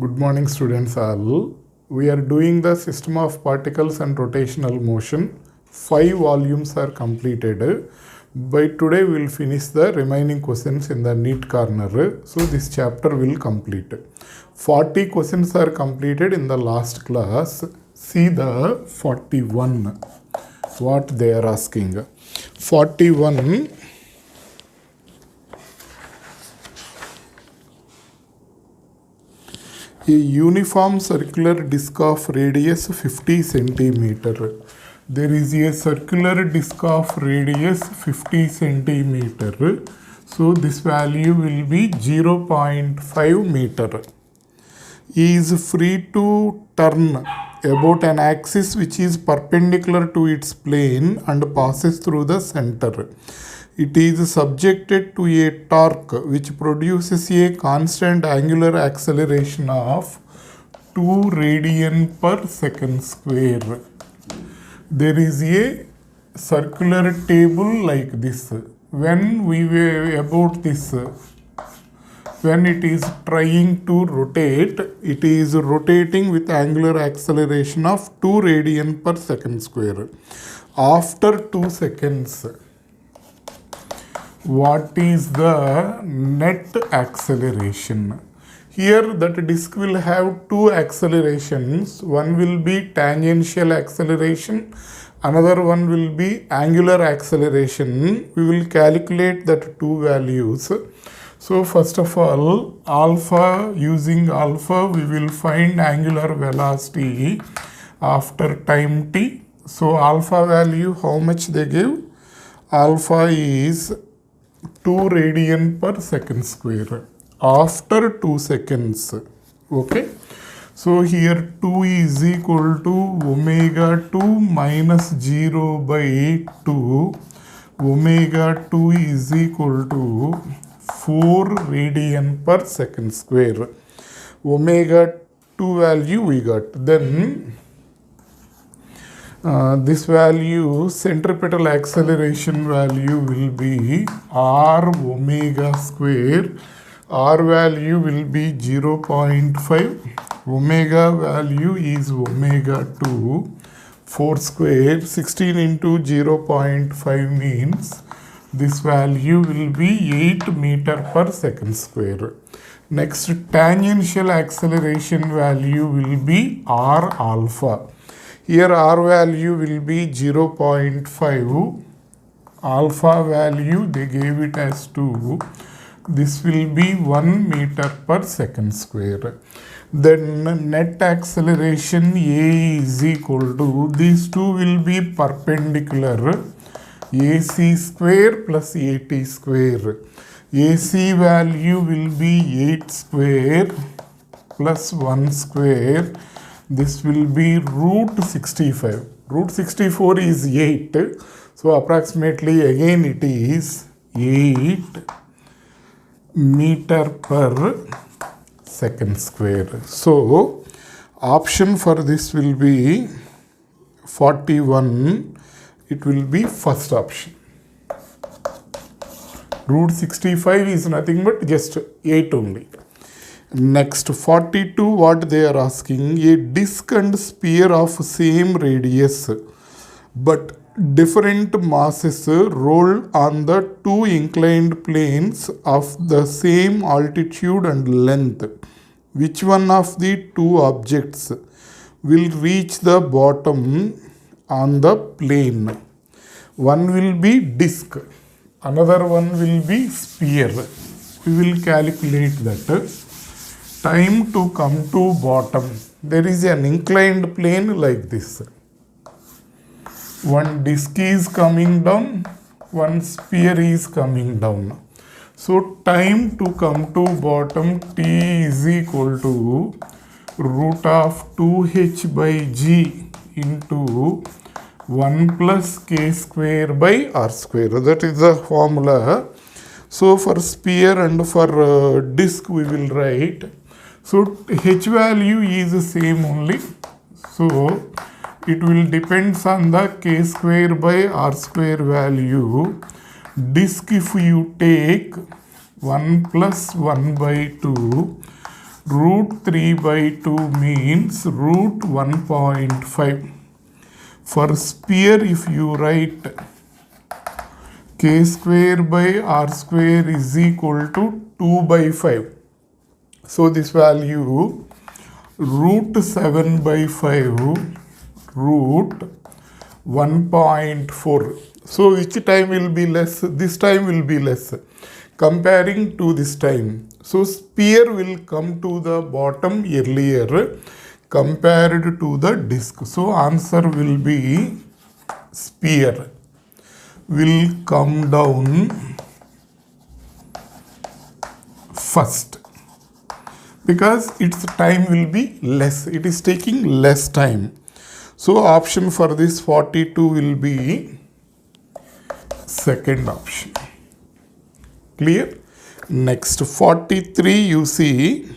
Good morning, students all. We are doing the system of particles and rotational motion. 5 volumes are completed. By today, we will finish the remaining questions in the neat corner. So, this chapter will complete. 40 questions are completed in the last class. See the 41. What they are asking. 41. A uniform circular disc of radius 50 centimeter. There is a circular disc of radius 50 centimeter. So this value will be 0.5 meter. Is free to turn about an axis which is perpendicular to its plane and passes through the center. It is subjected to a torque which produces a constant angular acceleration of 2 radian per second square. There is a circular table like this. When we were about this, when it is trying to rotate, it is rotating with angular acceleration of 2 radian per second square. After 2 seconds, what is the net acceleration? Here that disk will have 2 accelerations. One will be tangential acceleration, another one will be angular acceleration. We will calculate that 2 values. So first of all, alpha, using alpha we will find angular velocity after time t. So alpha value, how much they give? Alpha is 2 radian per second square after 2 seconds. Okay. So here 2 is equal to omega 2 minus 0 by 2. Omega 2 is equal to 4 radian per second square. Omega 2 value we got. Then this value, centripetal acceleration value will be r omega square. R value will be 0.5. Omega value is omega 2. 4 square. 16 into 0.5 means this value will be 8 meter per second square. Next, tangential acceleration value will be r alpha. Here r value will be 0.5. Alpha value they gave it as 2. This will be 1 meter per second square. Then net acceleration A is equal to, these two will be perpendicular, AC square plus AT square. AC value will be 8 square plus 1 square. This will be root 65. Root 64 is 8. So approximately again it is 8 meter per second square. So option for this will be 41. It will be first option. Root 65 is nothing but just 8 only. Next, 42, what they are asking, a disc and sphere of same radius but different masses roll on the 2 inclined planes of the same altitude and length. Which one of the 2 objects will reach the bottom on the plane? One will be disc, another one will be sphere. We will calculate that. Time to come to bottom. There is an inclined plane like this. One disc is coming down, one sphere is coming down. So time to come to bottom, t is equal to root of 2h by g into 1 plus k square by r square. That is the formula. So for sphere and for disc we will write. So h value is the same only. So it will depends on the k square by r square value. Disc if you take 1 plus 1 by 2, Root 3 by 2 means root 1.5. For sphere, if you write k square by r square is equal to 2 by 5. So this value root 7 by 5 root 1.4. So which time will be less? This time will be less comparing to this time. So sphere will come to the bottom earlier compared to the disk. So answer will be sphere will come down first because its time will be less. It is taking less time. So option for this 42 will be second option. Clear? Next 43 you see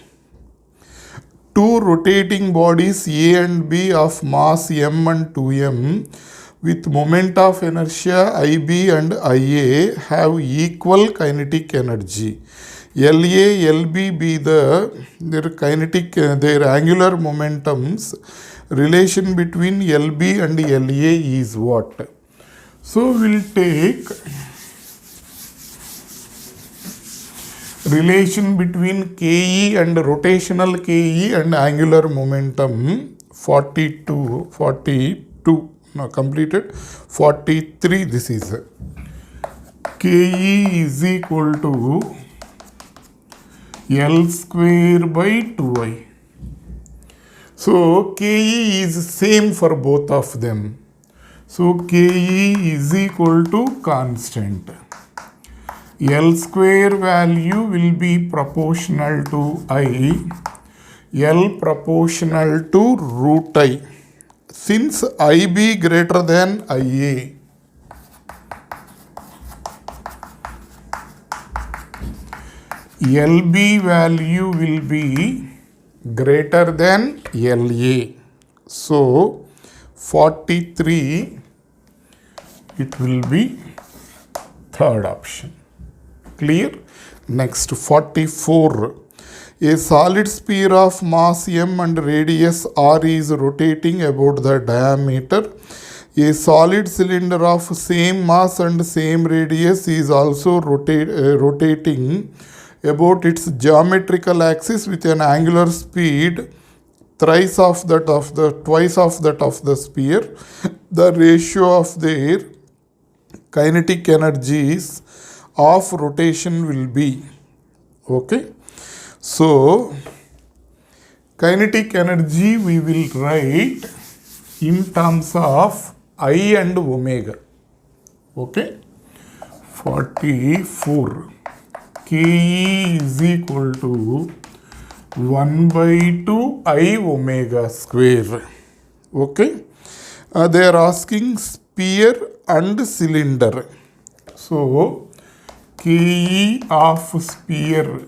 two rotating bodies A and B of mass m and 2m with moment of inertia IB and IA have equal kinetic energy. LA, LB be their angular momentums. Relation between LB and LA is what? So we'll take relation between KE and rotational KE and angular momentum 42 now completed 43 this is KE is equal to L square by 2I. So KE is same for both of them. So KE is equal to constant. L square value will be proportional to I. L proportional to root I. Since IB greater than IA, LB value will be greater than LA. So 43 it will be third option. Clear? Next 44. A solid sphere of mass m and radius r is rotating about the diameter. A solid cylinder of same mass and same radius is also rotating about its geometrical axis with an angular speed twice of that of the sphere. The ratio of their kinetic energies of rotation will be okay. So kinetic energy we will write in terms of I and omega. Okay. 44 KE is equal to 1 by 2 I omega square. Okay. They are asking sphere and cylinder. So KE of sphere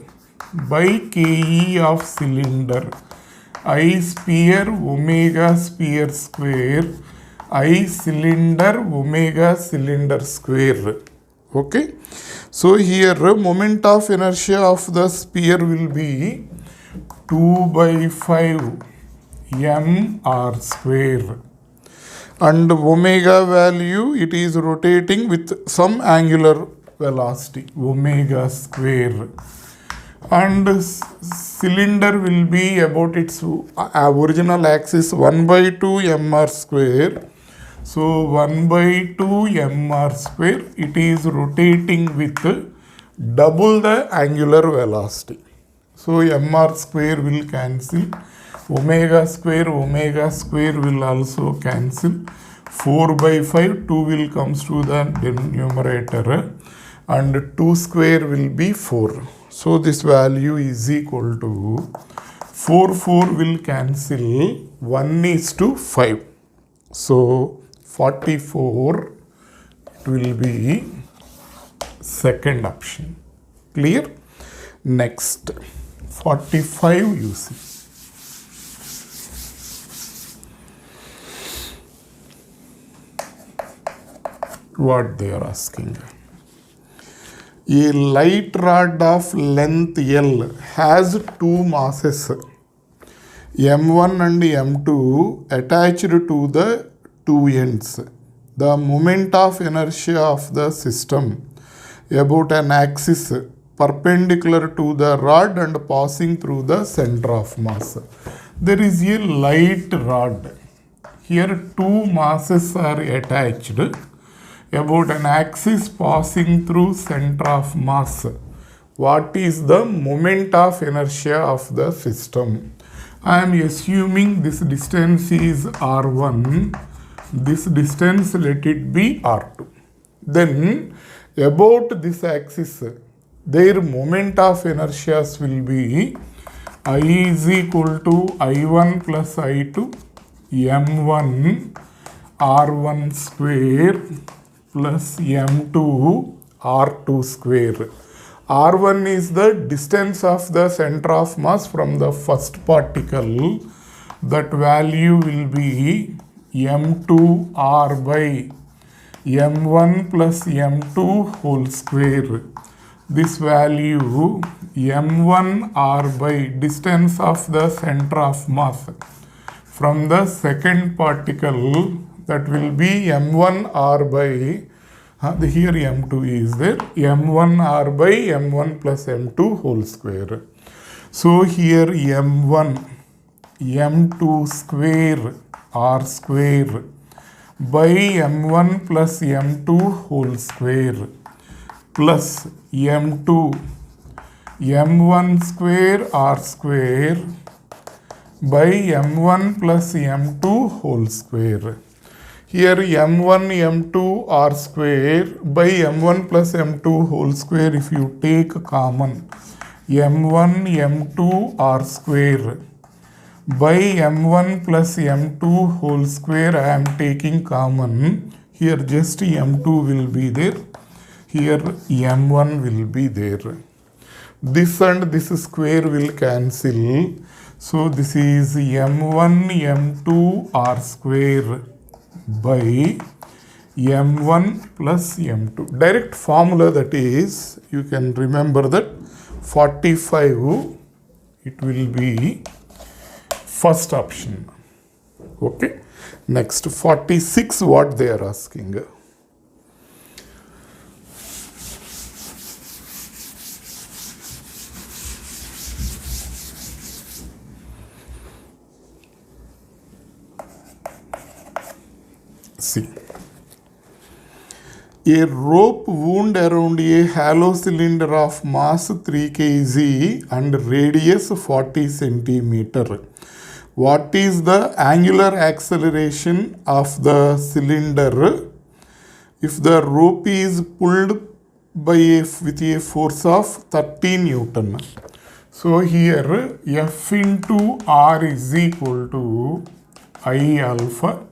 by KE of cylinder. I sphere omega sphere square. I cylinder omega cylinder square. Okay. So here moment of inertia of the sphere will be 2 by 5 m r square. And omega value it is rotating with some angular velocity omega square. And cylinder will be about its original axis 1 by 2 mr square. So 1 by 2 mr square it is rotating with double the angular velocity. So mr square will cancel. Omega square will also cancel. 4 by 5 2 will comes to the numerator and 2 square will be 4. So this value is equal to 4 will cancel 1 is to 5. So 44 it will be second option. Clear? Next 45 you see. What they are asking. A light rod of length L has two masses M1 and M2 attached to the two ends. The moment of inertia of the system about an axis perpendicular to the rod and passing through the center of mass. There is a light rod. Here two masses are attached about an axis passing through center of mass. What is the moment of inertia of the system? I am assuming this distance is R1. This distance, let it be R2. Then about this axis, their moment of inertia will be I is equal to I1 plus I2 M1 R1 square plus M2 R2 square. R1 is the distance of the center of mass from the first particle. That value will be M2R by M1 plus M2 whole square. This value M1R by distance of the center of mass from the second particle, that will be M1R by here M2 is there, M1R by M1 plus M2 whole square. So here M1 M2 square R square by M1 plus M2 whole square plus M2 M1 square R square by M1 plus M2 whole square. Here M1 M2 R square by M1 plus M2 whole square, if you take common, M1 M2 R square by M1 plus M2 whole square, I am taking common. Here just M2 will be there. Here M1 will be there. This and this square will cancel. So this is M1 M2 R square by M1 plus M2. Direct formula, that is, you can remember that 45, it will be first option. Okay. Next 46, what they are asking. See, a rope wound around a hollow cylinder of mass 3 kg and radius 40 centimeter. What is the angular acceleration of the cylinder if the rope is pulled by with a force of 30 Newton? So here F into R is equal to I alpha.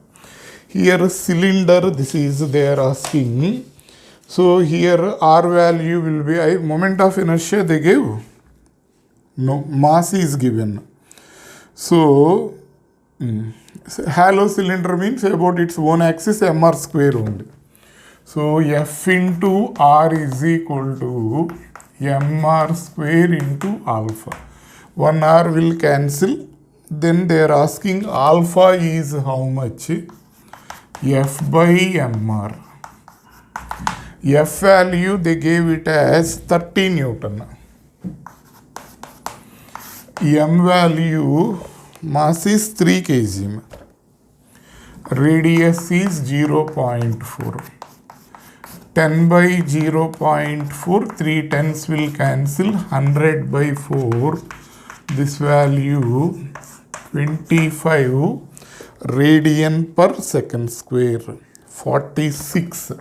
Here cylinder, this is they are asking. So here R value will be I. Moment of inertia they gave. No, mass is given. So hollow cylinder means about its own axis mr square only. So F into R is equal to mr square into alpha. 1 R will cancel. Then they are asking alpha is how much? F by mr. F value they gave it as 30 Newton. M value, mass is 3 kg. Radius is 0.4. 10 by 0.4, 3 tens will cancel. 100 by 4, this value 25 radian per second square. 46,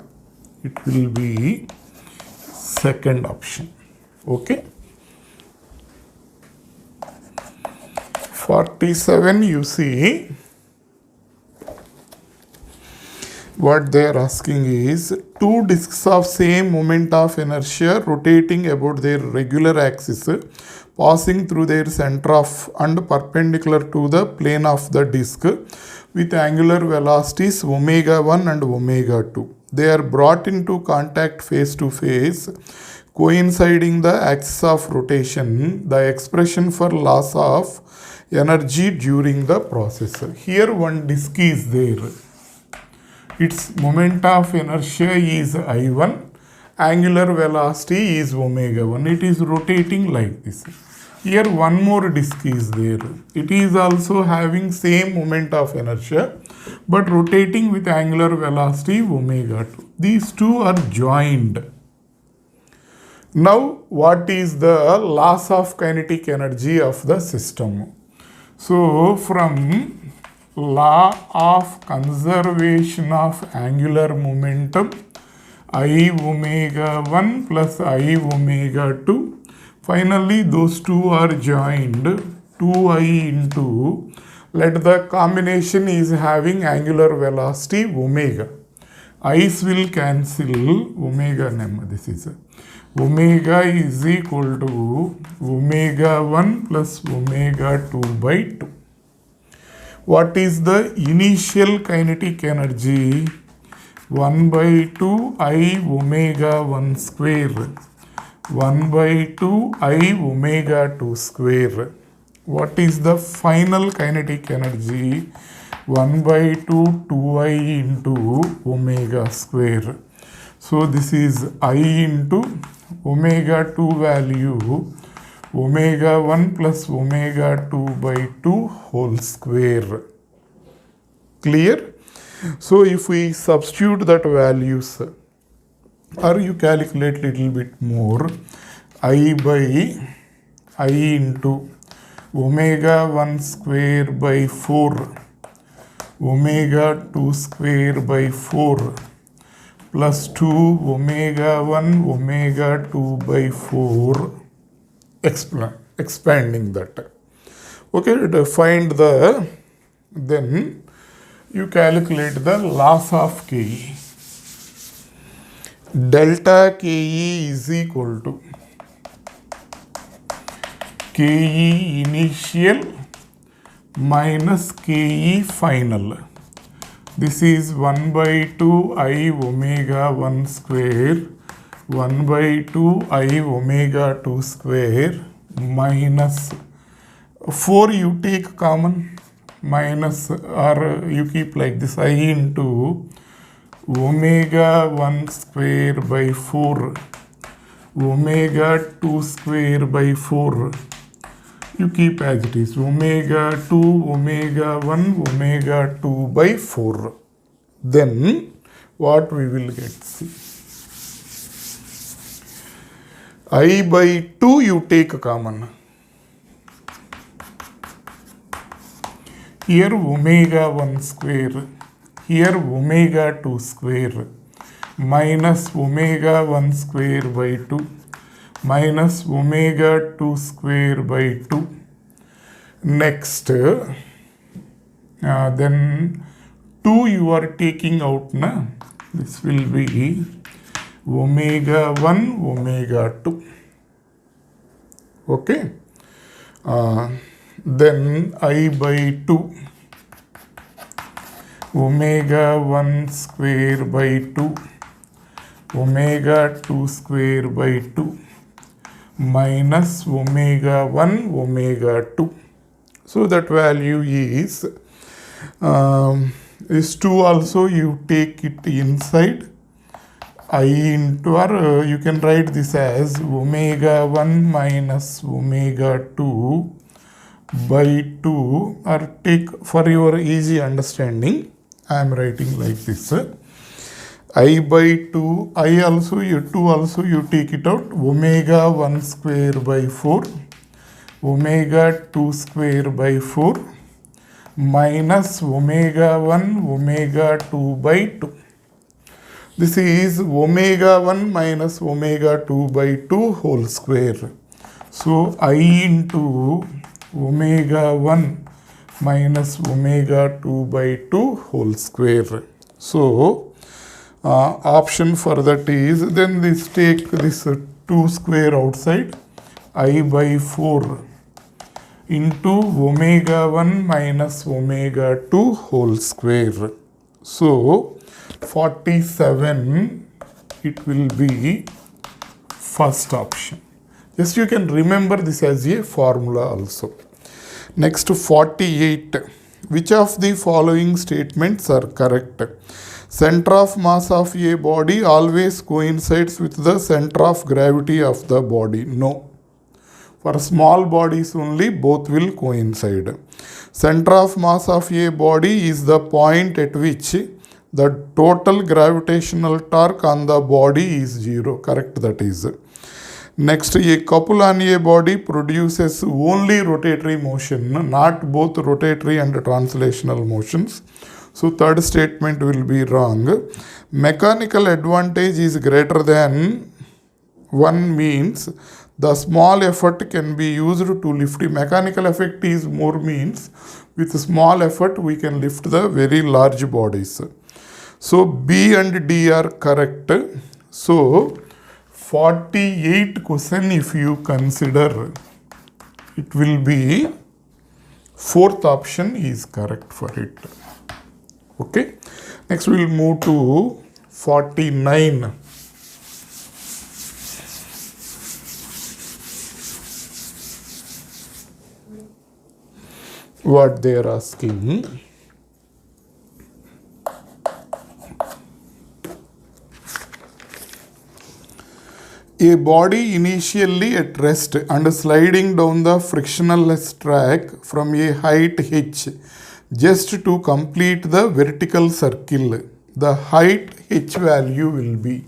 it will be second option. Okay. 47, you see, what they are asking is two disks of same moment of inertia rotating about their regular axis, passing through their center of and perpendicular to the plane of the disk with angular velocities omega 1 and omega 2. they are brought into contact face to face, coinciding the axis of rotation, the expression for loss of energy during the process. Here one disk is there. Its moment of inertia is I1, angular velocity is omega 1. It is rotating like this. Here one more disk is there. It is also having same moment of inertia but rotating with angular velocity omega 2. These two are joined. Now what is the loss of kinetic energy of the system? So from law of conservation of angular momentum, I omega 1 plus I omega 2. Finally, those two are joined, 2I into, let the combination is having angular velocity omega. I's will cancel omega m. This is omega is equal to omega 1 plus omega 2 by 2. What is the initial kinetic energy? 1 by 2 I omega 1 square. 1 by 2 I omega 2 square. What is the final kinetic energy? 1 by 2 2I into omega square. So this is I into omega 2 value omega 1 plus omega 2 by 2 whole square. Clear? So if we substitute that values or you calculate little bit more, I by I into omega 1 square by 4 omega 2 square by 4 plus 2 omega 1 omega 2 by 4 expanding that. Okay, to find the, then you calculate the loss of Ke. Delta Ke is equal to Ke initial minus Ke final. This is 1 by 2 I omega 1 square 1 by 2 I omega 2 square minus 4 you take common minus or you keep like this I into omega 1 square by 4 omega 2 square by 4 you keep as it is omega 2 omega 1 omega 2 by 4. Then what we will get? See, I by 2 you take common. Here omega 1 square, here omega 2 square minus omega 1 square by 2 minus omega 2 square by 2. Next, then 2 you are taking out, na? This will be omega 1 omega 2. Okay. Then I by 2 omega 1 square by 2 omega 2 square by 2 minus omega 1 omega 2. So that value is this 2 also you take it inside I into, or you can write this as omega 1 minus omega 2 by 2, or take for your easy understanding I am writing like this. I by 2, I also, you 2 also you take it out, omega 1 square by 4 omega 2 square by 4 minus omega 1 omega 2 by 2. This is omega 1 minus omega 2 by 2 whole square. So I into omega 1 minus omega 2 by 2 whole square. So option for that is, then this take this 2 square outside, I by 4 into omega 1 minus omega 2 whole square. So 47, it will be first option. Just you can remember this as a formula also. Next, 48. Which of the following statements are correct? Center of mass of a body always coincides with the center of gravity of the body. No. For small bodies only, both will coincide. Center of mass of a body is the point at which the total gravitational torque on the body is 0. Correct, that is. Next, a couple on a body produces only rotatory motion, not both rotatory and translational motions. So, third statement will be wrong. Mechanical advantage is greater than 1 means the small effort can be used to lift. Mechanical effect is more means with small effort we can lift the very large bodies. So, B and D are correct. So, 48 question if you consider, it will be fourth option is correct for it. Okay. Next we will move to 49. What they are asking. A body initially at rest and sliding down the frictionless track from a height h just to complete the vertical circle. The height h value will be.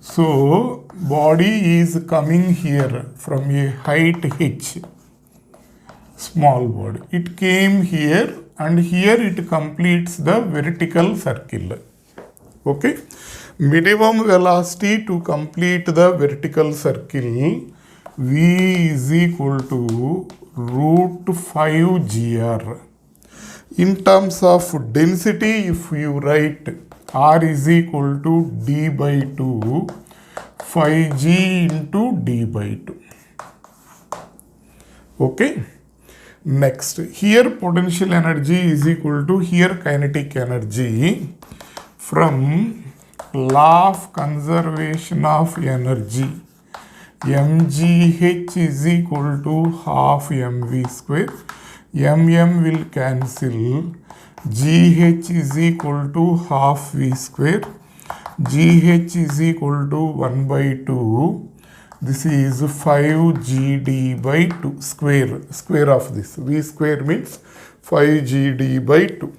So, body is coming here from a height h, small body. It came here and here it completes the vertical circle. Okay. Minimum velocity to complete the vertical circle, V is equal to root 5 gr. In terms of density, if you write R is equal to D by 2, 5g into D by 2. Okay. Next, here potential energy is equal to here kinetic energy from law of conservation of energy. mgh is equal to half mv square. mm will cancel. gh is equal to half v square. gh is equal to 1 by 2. This is 5gd by 2 square of this. V square means 5gd by 2.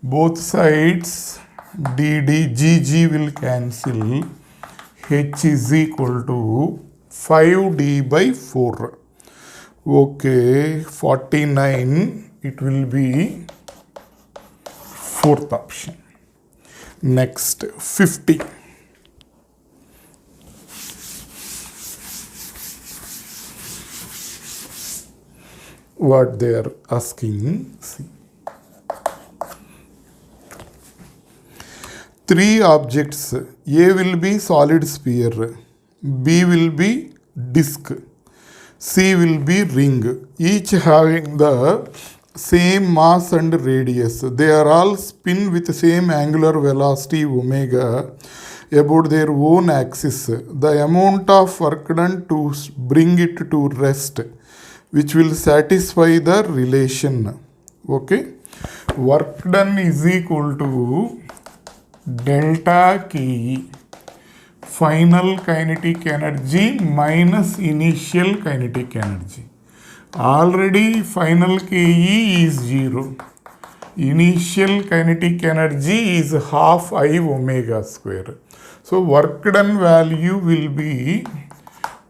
Both sides gg will cancel. H is equal to 5d by 4. Okay, 49, it will be fourth option. Next, 50. What they are asking, see. 3 objects, A will be solid sphere, B will be disc, C will be ring, each having the same mass and radius. They are all spin with the same angular velocity omega about their own axis. The amount of work done to bring it to rest, which will satisfy the relation. Okay. Work done is equal to delta Ke, final kinetic energy minus initial kinetic energy. Already final Ke is 0. Initial kinetic energy is half I omega square. So work done value will be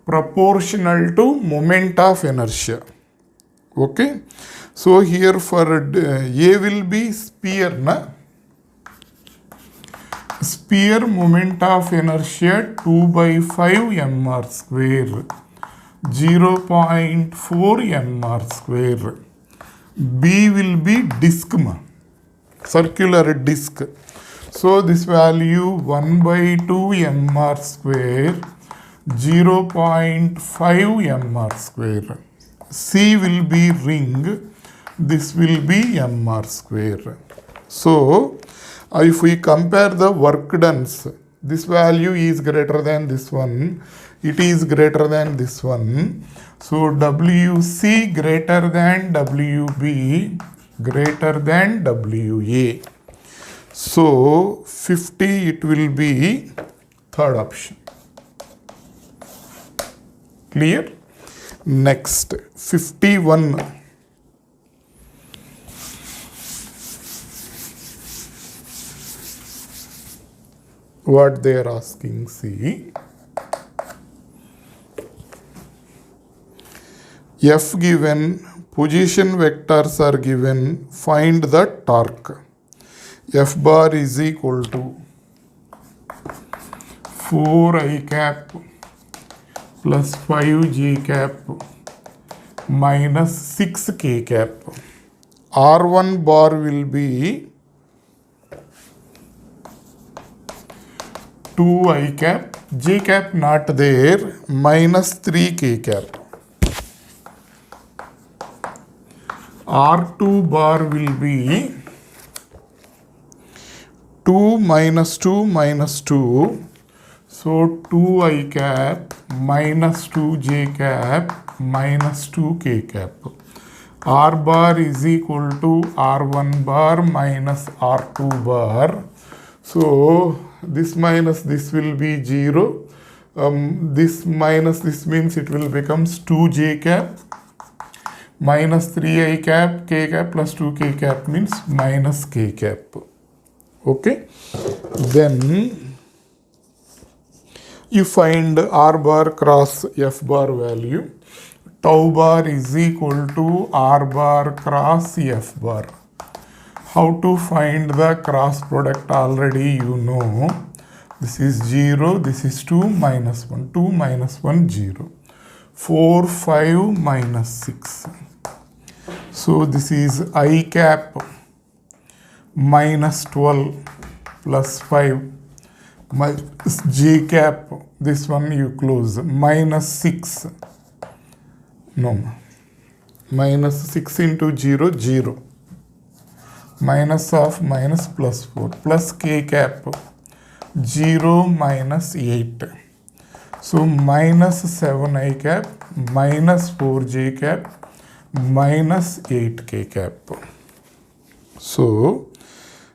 proportional to moment of inertia. Okay. So here for A will be sphere, na? Sphere moment of inertia 2 by 5 mr square, 0.4 mr square. B will be disc, circular disc. So this value 1 by 2 mr square, 0.5 mr square. C will be ring, this will be mr square. So If we compare the work dones, this value is greater than this one, it is greater than this one. So WC greater than WB greater than WA. So 50 it will be third option. Clear? Next, 51. What they are asking, see. F given, position vectors are given, find the torque. F bar is equal to 4i cap plus 5j cap minus 6k cap. R1 bar will be 2i cap, j cap not there, minus 3k cap. R2 bar will be 2 minus 2 minus 2. So 2i cap minus 2j cap minus 2k cap. R bar is equal to R1 bar minus R2 bar. So this minus this will be 0. This minus this means it will becomes 2j cap minus 3i cap, k cap plus 2k cap means minus k cap. Okay. Then you find R bar cross F bar value. Tau bar is equal to R bar cross F bar. How to find the cross product already you know. This is 0, this is 2 minus 1, 2 minus 1, 0. 4, 5 minus 6. So this is I cap minus 12 plus 5 minus j cap, this one you close, minus 6. No, minus 6 into 0, 0. Minus of minus plus 4 plus k cap 0 minus 8. So minus 7i cap minus 4j cap minus 8k cap. So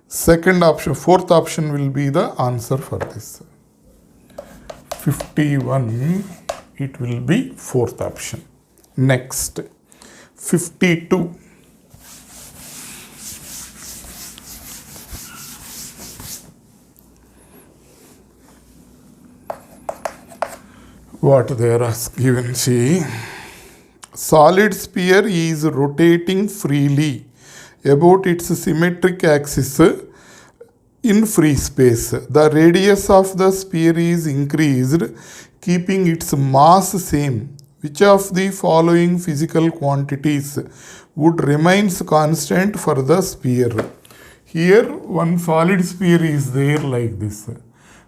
second option, fourth option will be the answer for this. 51, it will be fourth option. Next, 52. What they are given, see. Solid sphere is rotating freely about its symmetric axis in free space. The radius of the sphere is increased, keeping its mass same. Which of the following physical quantities would remains constant for the sphere? Here one solid sphere is there like this.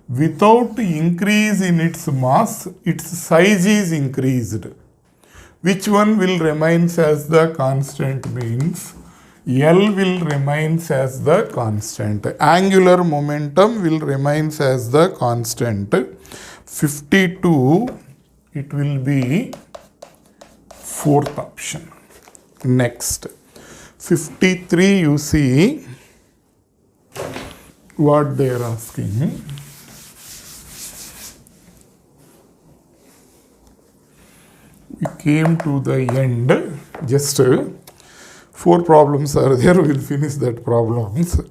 Without increase in its mass, its size is increased. Which one will remains as the constant means L will remains as the constant. Angular momentum will remains as the constant. 52, it will be fourth option. Next, 53, you see what they are asking. We came to the end. Just 4 problems are there. We'll finish that problems.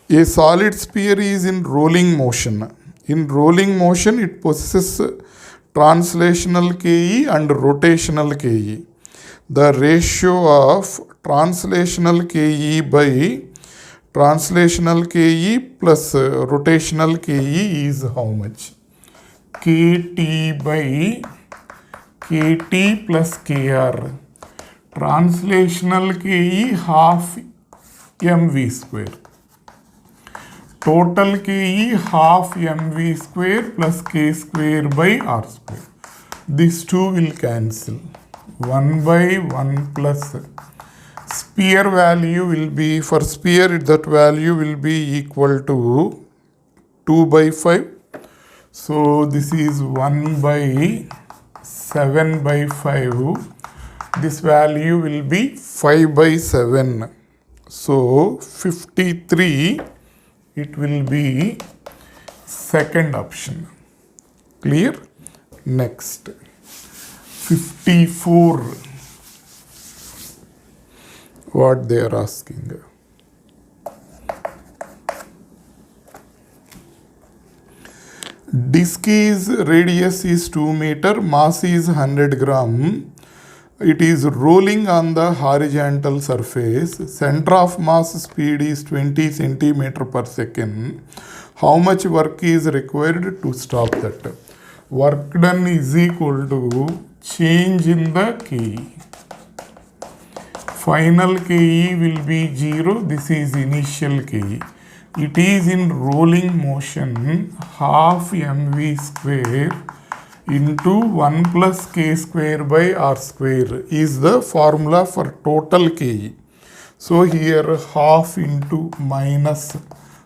A solid sphere is in rolling motion. In rolling motion, it possesses translational KE and rotational KE. The ratio of translational KE by translational KE plus rotational KE is how much? KT by KT plus KR. Translational KE half mv square. Total KE half mv square plus k square by r square. These two will cancel. 1 by 1 plus sphere value will be, for sphere that value will be equal to 2 by 5. So this is 1 by 7 by 5. This value will be 5 by 7. So 53, it will be second option. Clear? Next, 54. What they are asking. Disc is radius is 2 meter, mass is 100 gram. It is rolling on the horizontal surface. Center of mass speed is 20 centimeter per second. How much work is required to stop that? Work done is equal to change in the KE. Final KE will be 0. This is initial KE. It is in rolling motion. Half mv square into 1 plus k square by r square is the formula for total KE. So here half into minus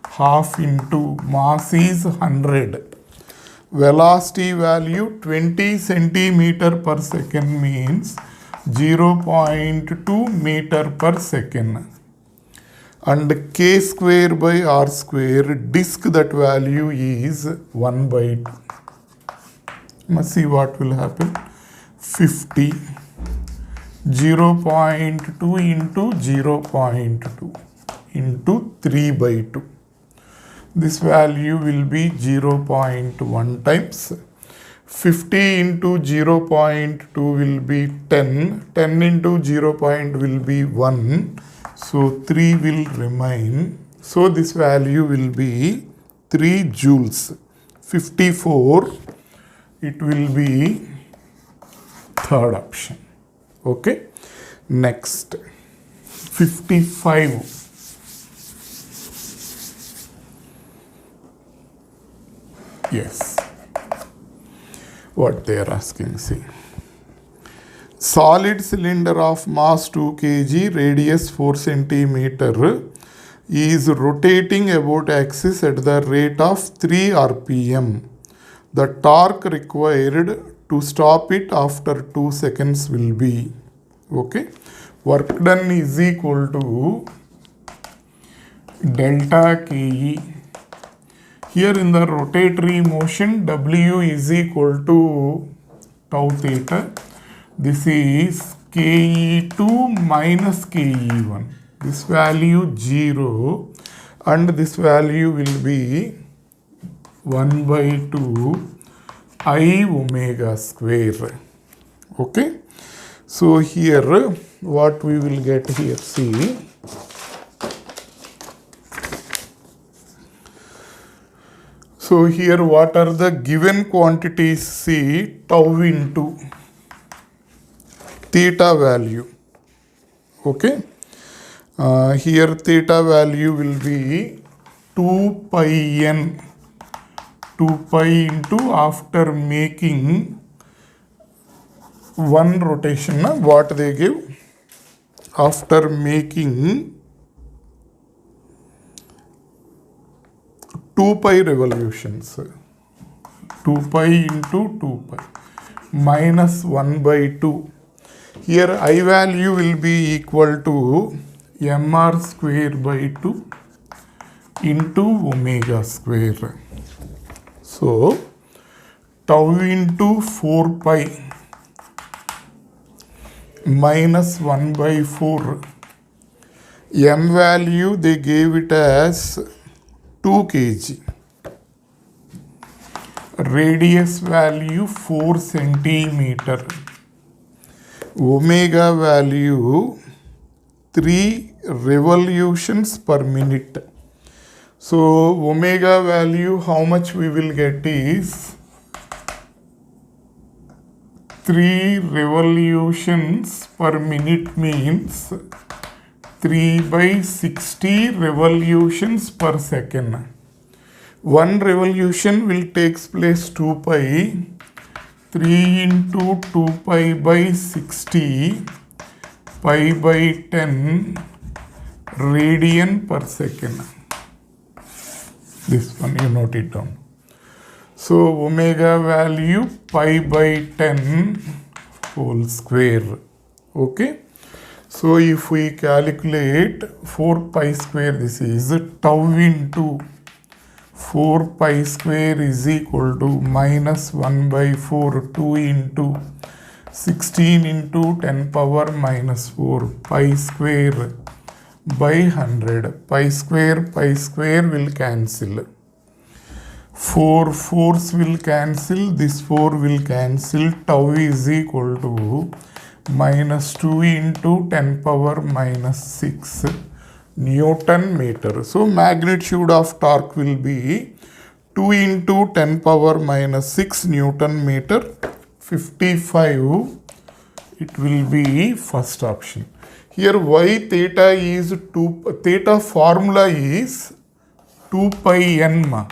half into mass is 100. Velocity value 20 centimeter per second means 0.2 meter per second. And k square by r square, disk that value is 1 by 2. Let's see what will happen. 50, 0.2 into 0.2 into 3 by 2. This value will be 0.1 times. 50 into 0.2 will be 10. 10 into 0. Will be 1. So 3 will remain. So this value will be 3 joules. 54. It will be third option. Okay. Next, 55. Yes. What they are asking, see. Solid cylinder of mass 2 kg, radius 4 centimeter is rotating about axis at the rate of 3 rpm. The torque required to stop it after 2 seconds will be, okay. Work done is equal to delta KE. Here in the rotatory motion, W is equal to tau theta. This is KE2 minus KE1. This value 0 and this value will be 1 by 2 I omega square. Okay. So here what we will get here, see. So here what are the given quantities, see, tau into theta value. Okay. Here theta value will be 2 pi n. 2 pi into after making one rotation, what they give? After making 2 pi revolutions. 2 pi into 2 pi minus 1 by 2. Here I value will be equal to mr square by 2 into omega square. So tau into 4 pi minus 1 by 4. M value they gave it as 2 kg. Radius value 4 centimeter. Omega value 3 revolutions per minute. So omega value, how much we will get is 3 revolutions per minute means 3 by 60 revolutions per second. One revolution will take place 2 pi. 3 into 2 pi by 60 pi by 10 radian per second. This one you note it down. So omega value pi by 10 whole square. Okay. So if we calculate 4 pi square, this is tau into 4 pi square is equal to minus 1 by 4, 2 into 16 into 10 power minus 4 pi square by 100. Pi square will cancel. 4 4s will cancel, this 4 will cancel, tau is equal to minus 2 into 10 power minus 6 Newton meter. So magnitude of torque will be 2 into 10 power minus 6 Newton meter. 55, it will be first option. Here y theta is 2, theta formula is 2 pi n.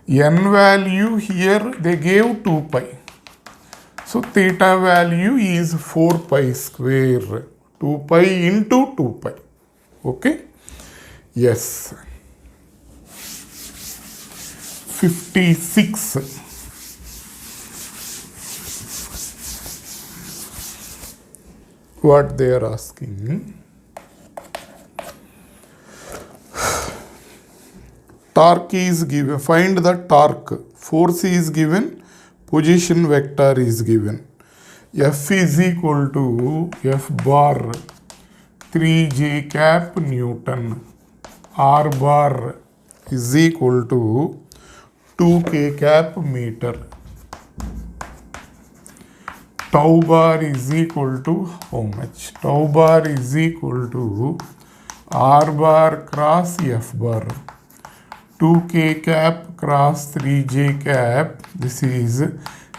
N value here they gave 2 pi. So theta value is 4 pi square. 2 pi into 2 pi. Okay? Yes. 56. What they are asking? Torque is given. Find the torque. Force is given. Position vector is given. F is equal to F bar 3J cap Newton. R bar is equal to 2K cap meter. Tau bar is equal to how much? Tau bar is equal to R bar cross F bar. 2K cap cross 3J cap. This is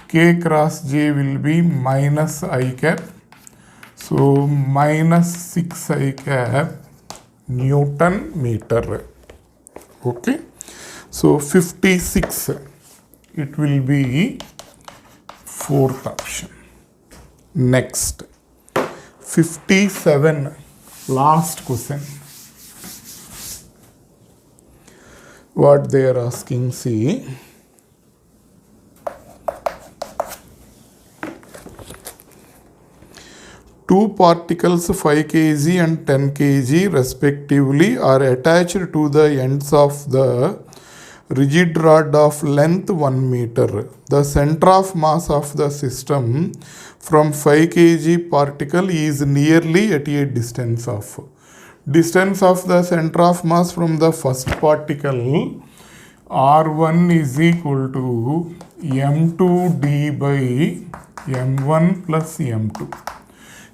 K cross J will be minus I cap. So minus 6I cap Newton meter. Okay. So 56. It will be fourth option. Next. 57. Last question. What they are asking, see. Two particles 5 kg and 10 kg respectively are attached to the ends of the rigid rod of length 1 meter. The center of mass of the system from 5 kg particle is nearly at a distance of. Distance of the center of mass from the first particle R1 is equal to m2d by m1 plus m2.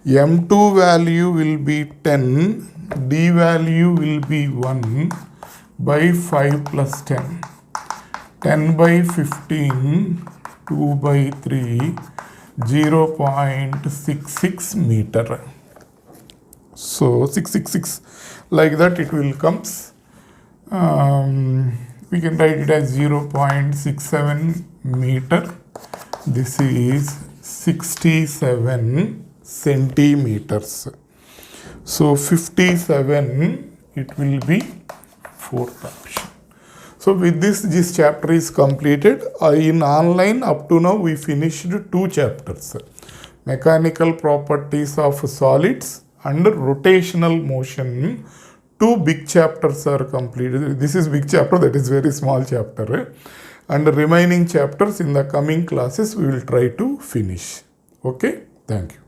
m2 value will be 10, d value will be 1 by 5 plus 10. 10 by 15, 2 by 3, 0.66 meter. So 666, like that it will comes. We can write it as 0.67 meter. This is 67 centimeters. So 57, it will be fourth option. So with this chapter is completed. In online up to now we finished 2 chapters. Mechanical properties of solids and rotational motion. 2 big chapters are completed. This is big chapter, that is very small chapter. And the remaining chapters in the coming classes we will try to finish. Okay, thank you.